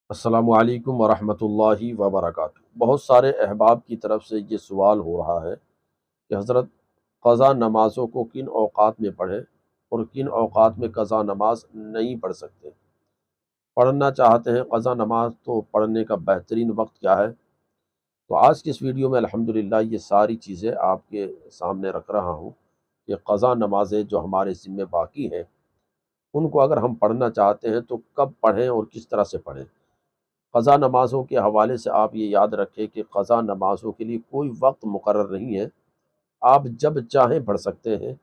السلام علیکم ورحمۃ اللہ وبرکاتہ۔ بہت سارے احباب کی طرف سے یہ سوال ہو رہا ہے کہ حضرت قضا نمازوں کو کن اوقات میں پڑھیں اور کن اوقات میں قضا نماز نہیں پڑھ سکتے۔ پڑھنا چاہتے ہیں قضا نماز تو پڑھنے کا بہترین وقت کیا ہے؟ تو آج کی اس ویڈیو میں الحمدللہ یہ ساری چیزیں آپ کے سامنے رکھ رہا ہوں کہ قضا نمازیں جو ہمارے ذمہ باقی ہیں ان کو اگر ہم پڑھنا چاہتے ہیں تو کب پڑھیں اور کس طرح سے پڑھیں۔ قضا نمازوں کے حوالے سے آپ یہ یاد رکھیں کہ قضا نمازوں کے لیے کوئی وقت مقرر نہیں ہے، آپ جب چاہیں پڑھ سکتے ہیں،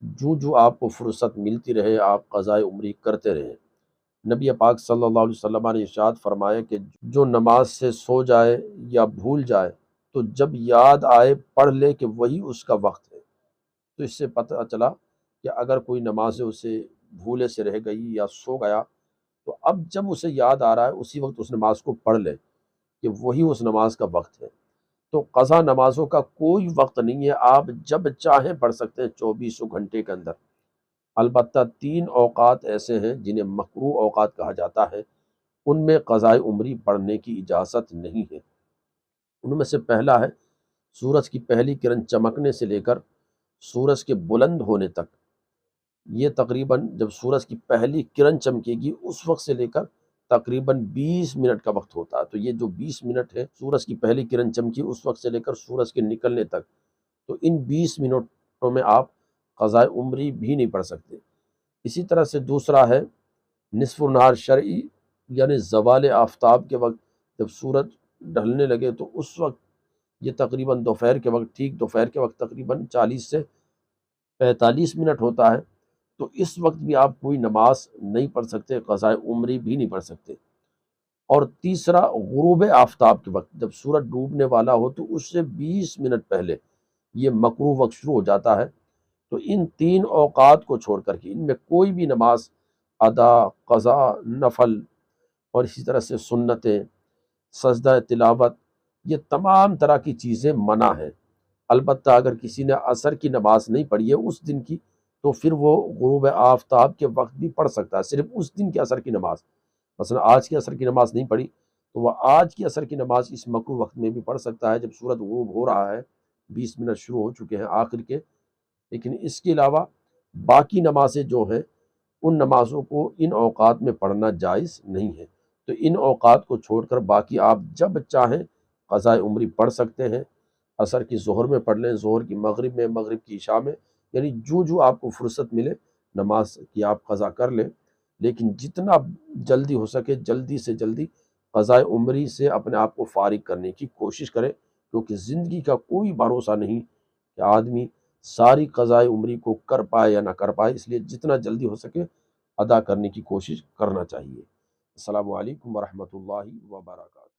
جو آپ کو فرصت ملتی رہے آپ قضائے عمری کرتے رہیں۔ نبی پاک صلی اللہ علیہ وسلم نے ارشاد فرمایا کہ جو نماز سے سو جائے یا بھول جائے تو جب یاد آئے پڑھ لے کہ وہی اس کا وقت ہے۔ تو اس سے پتہ چلا کہ اگر کوئی نماز اسے بھولے سے رہ گئی یا سو گیا تو اب جب اسے یاد آ رہا ہے اسی وقت اس نماز کو پڑھ لے کہ وہی اس نماز کا وقت ہے۔ تو قضا نمازوں کا کوئی وقت نہیں ہے، آپ جب چاہیں پڑھ سکتے ہیں 24 گھنٹے کے اندر۔ البتہ 3 اوقات ایسے ہیں جنہیں مکروہ اوقات کہا جاتا ہے، ان میں قضائے عمری پڑھنے کی اجازت نہیں ہے۔ ان میں سے پہلا ہے سورج کی پہلی کرن چمکنے سے لے کر سورج کے بلند ہونے تک، یہ تقریباً جب سورج کی پہلی کرن چمکے گی اس وقت سے لے کر تقریباً 20 منٹ کا وقت ہوتا ہے۔ تو یہ جو 20 منٹ ہے سورج کی پہلی کرن چمکی اس وقت سے لے کر سورج کے نکلنے تک، تو ان 20 منٹوں میں آپ قضائے عمری بھی نہیں پڑھ سکتے۔ اسی طرح سے دوسرا ہے نصف النہار شرعی، یعنی زوال آفتاب کے وقت جب سورج ڈھلنے لگے تو اس وقت، یہ تقریباً دوپہر کے وقت، ٹھیک دوپہر کے وقت تقریباً 40 سے 45 منٹ ہوتا ہے، تو اس وقت بھی آپ کوئی نماز نہیں پڑھ سکتے، قضائے عمری بھی نہیں پڑھ سکتے۔ اور تیسرا غروب آفتاب کے وقت جب سورج ڈوبنے والا ہو تو اس سے 20 منٹ پہلے یہ مکروہ وقت شروع ہو جاتا ہے۔ تو ان 3 اوقات کو چھوڑ کر کے ان میں کوئی بھی نماز ادا، قضا، نفل اور اسی طرح سے سنتیں، سجدہ تلاوت، یہ تمام طرح کی چیزیں منع ہیں۔ البتہ اگر کسی نے عصر کی نماز نہیں پڑھی ہے اس دن کی تو پھر وہ غروب آفتاب کے وقت بھی پڑھ سکتا ہے، صرف اس دن کی عصر کی نماز۔ مثلا آج کی عصر کی نماز نہیں پڑھی تو وہ آج کی عصر کی نماز اس مکروہ وقت میں بھی پڑھ سکتا ہے جب سورج غروب ہو رہا ہے، 20 منٹ شروع ہو چکے ہیں آخر کے۔ لیکن اس کے علاوہ باقی نمازیں جو ہیں ان نمازوں کو ان اوقات میں پڑھنا جائز نہیں ہے۔ تو ان اوقات کو چھوڑ کر باقی آپ جب چاہیں قضائے عمری پڑھ سکتے ہیں۔ عصر کی ظہر میں پڑھ لیں، ظہر کی مغرب میں، مغرب کی عشاء میں، یعنی جو آپ کو فرصت ملے نماز کی آپ قضا کر لیں۔ لیکن جتنا جلدی ہو سکے جلدی سے جلدی قضائے عمری سے اپنے آپ کو فارغ کرنے کی کوشش کرے، کیونکہ زندگی کا کوئی بھروسہ نہیں کہ آدمی ساری قضائے عمری کو کر پائے یا نہ کر پائے، اس لیے جتنا جلدی ہو سکے ادا کرنے کی کوشش کرنا چاہیے۔ السلام علیکم ورحمۃ اللہ وبرکاتہ۔